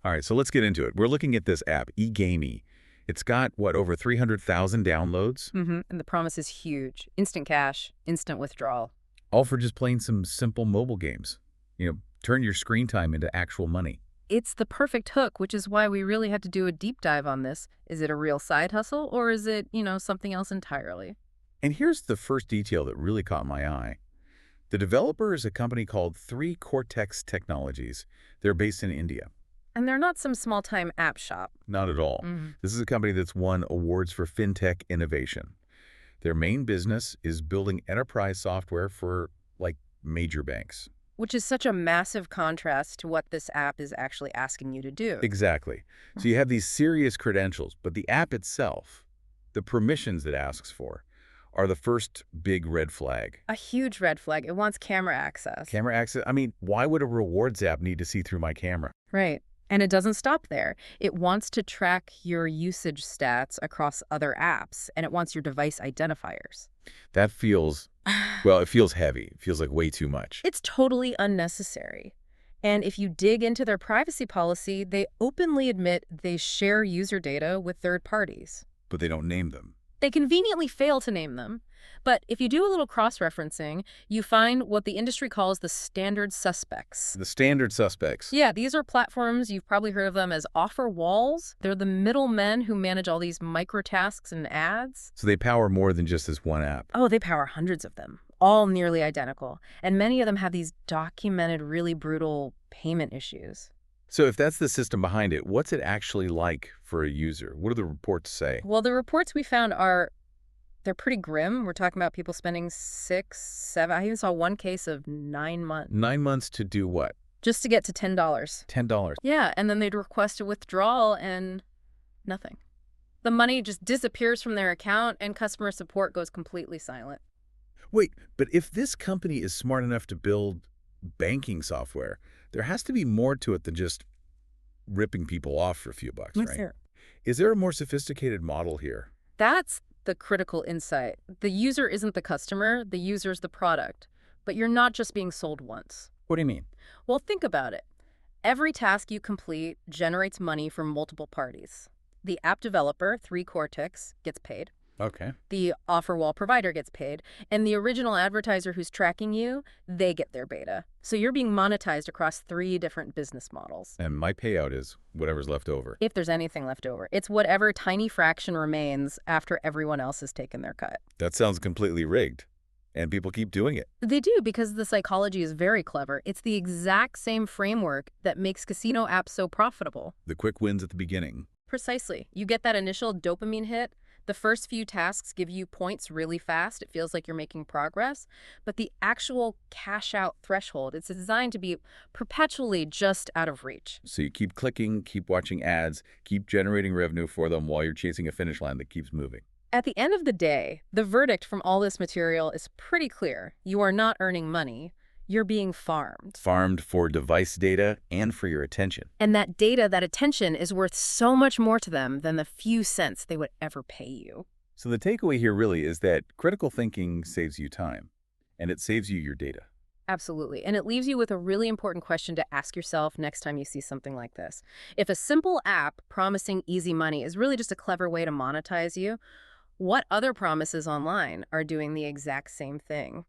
All right, so let's get into it. We're looking at this app, eGamee. It's got, what, over 300,000 downloads? And the promise is huge. Instant cash, instant withdrawal. All for just playing some simple mobile games. Turn your screen time into actual money. It's the perfect hook, which is why we really had to do a deep dive on this. Is it a real side hustle or is it, something else entirely? And here's the first detail that really caught my eye. The developer is a company called 3 Cortex Technologies. They're based in India. And they're not some small-time app shop. Not at all. This is a company that's won awards for fintech innovation. Their main business is building enterprise software for, major banks. Which is such a massive contrast to what this app is actually asking you to do. Exactly. So you have these serious credentials, but the app itself, the permissions it asks for, are the first big red flag. A huge red flag. It wants camera access. Camera access? I mean, why would a rewards app need to see through my camera? Right. And it doesn't stop there. It wants to track your usage stats across other apps, and it wants your device identifiers. That feels, well, it feels heavy. It feels like way too much. It's totally unnecessary. And if you dig into their privacy policy, they openly admit they share user data with third parties. But they don't name them. They conveniently fail to name them. But if you do a little cross-referencing, you find what the industry calls the standard suspects. The standard suspects. Yeah, these are platforms, you've probably heard of them as offer walls. They're the middlemen who manage all these microtasks and ads. So they power more than just this one app. Oh, they power hundreds of them, all nearly identical. And many of them have these documented, really brutal payment issues. So if that's the system behind it, what's it actually like for a user? What do the reports say? Well, the reports we found they're pretty grim. We're talking about people spending 6, 7, I even saw one case of 9 months. 9 months to do what? Just to get to $10. $10. Yeah, and then they'd request a withdrawal and nothing. The money just disappears from their account and customer support goes completely silent. Wait, but if this company is smart enough to build banking software, there has to be more to it than just ripping people off for a few bucks, right? There? Is there a more sophisticated model here? That's the critical insight. The user isn't the customer, the user's the product. But you're not just being sold once. What do you mean? Well, think about it. Every task you complete generates money from multiple parties. The app developer, 3 Cortex, gets paid. Okay. The offer wall provider gets paid, and the original advertiser who's tracking you, they get their beta. So you're being monetized across 3 different business models. And my payout is whatever's left over. If there's anything left over. It's whatever tiny fraction remains after everyone else has taken their cut. That sounds completely rigged. And people keep doing it. They do, because the psychology is very clever. It's the exact same framework that makes casino apps so profitable. The quick wins at the beginning. Precisely. You get that initial dopamine hit. The first few tasks give you points really fast. It feels like you're making progress. But the actual cash-out threshold, it's designed to be perpetually just out of reach. So you keep clicking, keep watching ads, keep generating revenue for them while you're chasing a finish line that keeps moving. At the end of the day, the verdict from all this material is pretty clear. You are not earning money. You're being farmed. Farmed for device data and for your attention. And that data, that attention, is worth so much more to them than the few cents they would ever pay you. So the takeaway here really is that critical thinking saves you time, and it saves you your data. Absolutely. And it leaves you with a really important question to ask yourself next time you see something like this. If a simple app promising easy money is really just a clever way to monetize you, what other promises online are doing the exact same thing?